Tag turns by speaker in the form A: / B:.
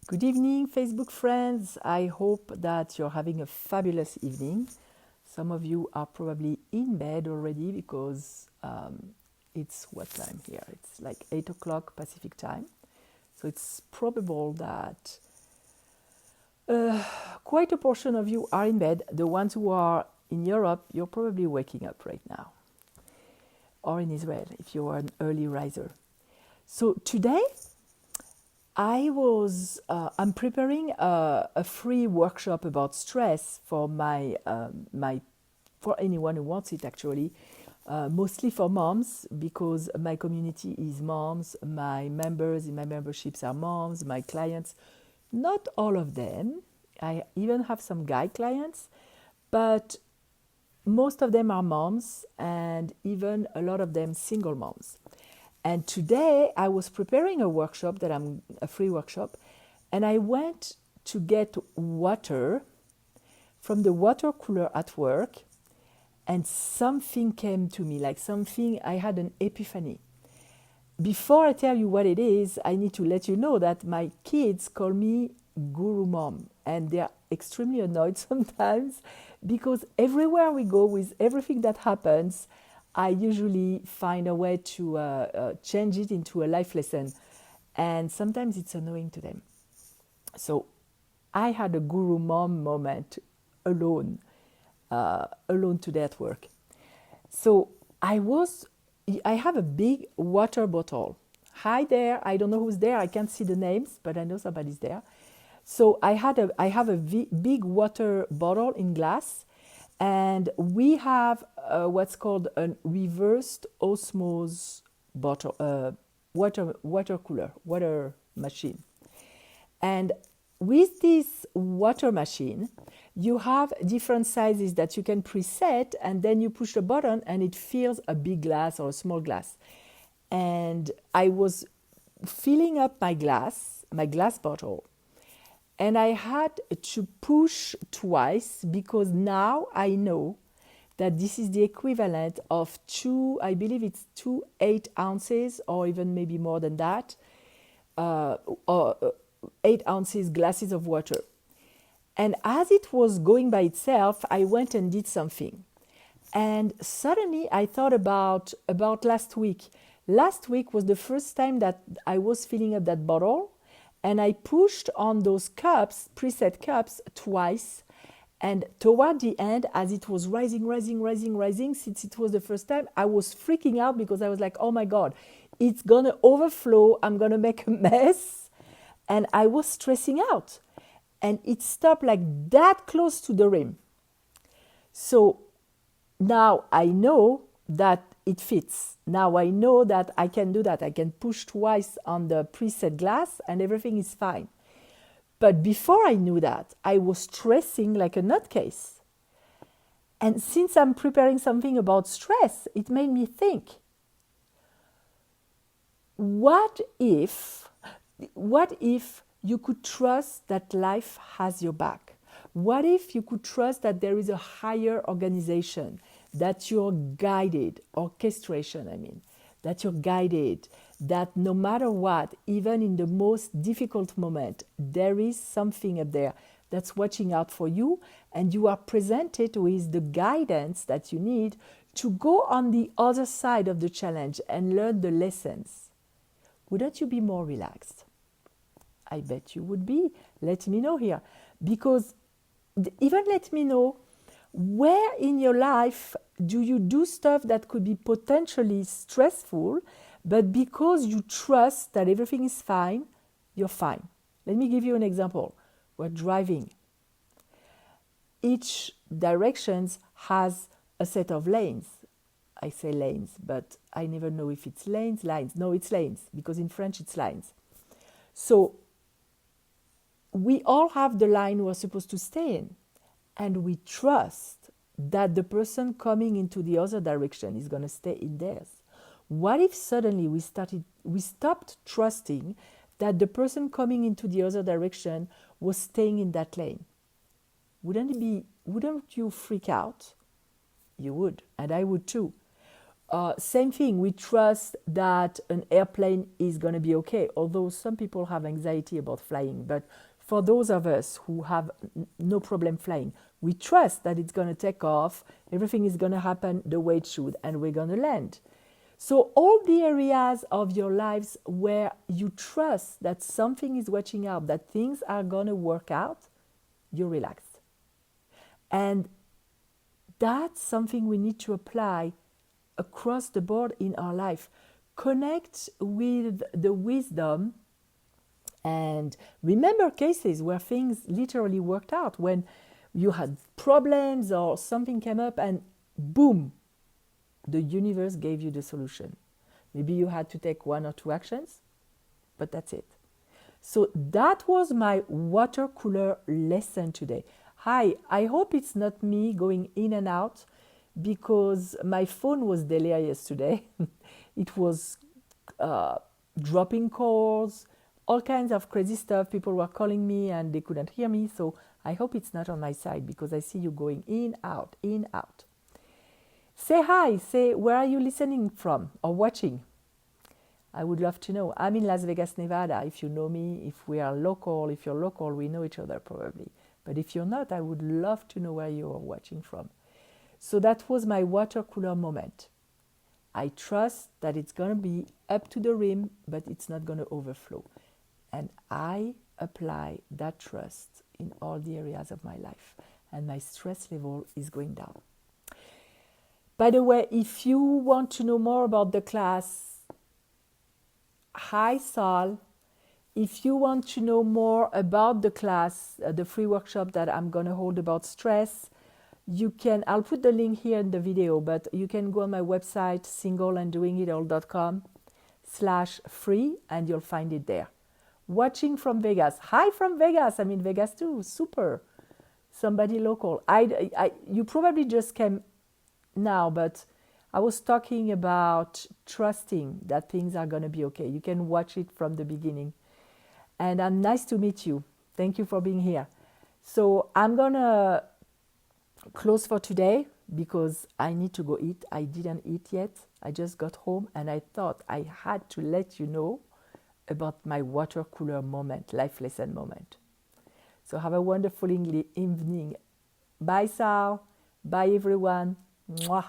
A: Good evening, Facebook friends. I hope that you're having a fabulous evening. Some of you are probably in bed already because it's what time here? It's like 8 o'clock Pacific time. So it's probable that quite a portion of you are in bed. The ones who are in Europe, you're probably waking up right now, or in Israel if you are an early riser. So today, I'm preparing a free workshop about stress for for anyone who wants it actually, mostly for moms because my community is moms. My members in my memberships are moms. My clients, not all of them. I even have some guy clients, but most of them are moms and even a lot of them single moms. And today I was preparing a workshop a free workshop, and I went to get water from the water cooler at work, and something came to me, I had an epiphany. Before I tell you what it is, I need to let you know that my kids call me Guru Mom, and they're extremely annoyed sometimes because everywhere we go with everything that happens, I usually find a way to change it into a life lesson, and sometimes it's annoying to them. So I had a Guru Mom moment alone, alone today at work. So I have a big water bottle. Hi there, I don't know who's there. I can't see the names, but I know somebody's there. So I have a big water bottle in glass, and we have what's called a reversed osmosis bottle, water cooler, water machine. And with this water machine, you have different sizes that you can preset, and then you push the button and it fills a big glass or a small glass. And I was filling up my glass bottle, and I had to push twice because now I know that this is the equivalent of I believe it's 8 ounces or even maybe more than that, or 8 ounces glasses of water. And as it was going by itself, I went and did something. And suddenly I thought about last week. Last week was the first time that I was filling up that bottle, and I pushed on those cups, preset cups, twice. And toward the end, as it was rising, since it was the first time, I was freaking out because I was like, oh my God, it's gonna overflow. I'm gonna make a mess. And I was stressing out. And it stopped like that close to the rim. So now I know that it fits. Now I know that I can do that. I can push twice on the preset glass and everything is fine. But before I knew that, I was stressing like a nutcase. And since I'm preparing something about stress, it made me think, what if you could trust that life has your back? What if you could trust that there is a higher organization, that you're guided, that you're guided, that no matter what, even in the most difficult moment, there is something up there that's watching out for you, and you are presented with the guidance that you need to go on the other side of the challenge and learn the lessons. Wouldn't you be more relaxed? I bet you would be. Let me know here. Because even let me know, where in your life do you do stuff that could be potentially stressful, but because you trust that everything is fine, you're fine. Let me give you an example. We're driving. Each direction has a set of lanes. I say lanes, but I never know if it's lines. No, it's lanes, because in French it's lines. So we all have the line we're supposed to stay in, and we trust that the person coming into the other direction is going to stay in theirs. What if suddenly we stopped trusting that the person coming into the other direction was staying in that lane? Wouldn't you freak out? You would, and I would too. Same thing, we trust that an airplane is going to be okay, although some people have anxiety about flying. But for those of us who have no problem flying, we trust that it's going to take off, everything is going to happen the way it should, and we're going to land. So, all the areas of your lives where you trust that something is watching out, that things are going to work out, you're relaxed. And that's something we need to apply across the board in our life. Connect with the wisdom and remember cases where things literally worked out, when you had problems or something came up and boom, the universe gave you the solution. Maybe you had to take 1 or 2 actions, but that's it. So that was my water cooler lesson today. Hi, I hope it's not me going in and out, because my phone was delirious today. It was dropping calls, all kinds of crazy stuff. People were calling me and they couldn't hear me. So I hope it's not on my side, because I see you going in, out, in, out. Say hi, say where are you listening from or watching? I would love to know. I'm in Las Vegas, Nevada. If you know me, if we are local, if you're local, we know each other probably. But if you're not, I would love to know where you're watching from. So that was my water cooler moment. I trust that it's going to be up to the rim, but it's not going to overflow. And I apply that trust in all the areas of my life. And my stress level is going down. By the way, if you want to know more about the class, hi Sal. If you want to know more about the class, the free workshop that I'm going to hold about stress, you can, I'll put the link here in the video, but you can go on my website, singleanddoingitall.com/free, and you'll find it there. Watching from Vegas. Hi from Vegas. I'm in Vegas too. Super. Somebody local. You probably just came now, but I was talking about trusting that things are going to be okay. You can watch it from the beginning. And nice to meet you. Thank you for being here. So I'm going to close for today because I need to go eat. I didn't eat yet. I just got home and I thought I had to let you know about my water cooler moment, life lesson moment. So have a wonderful evening. Bye, Sal. Bye, everyone. Mwah.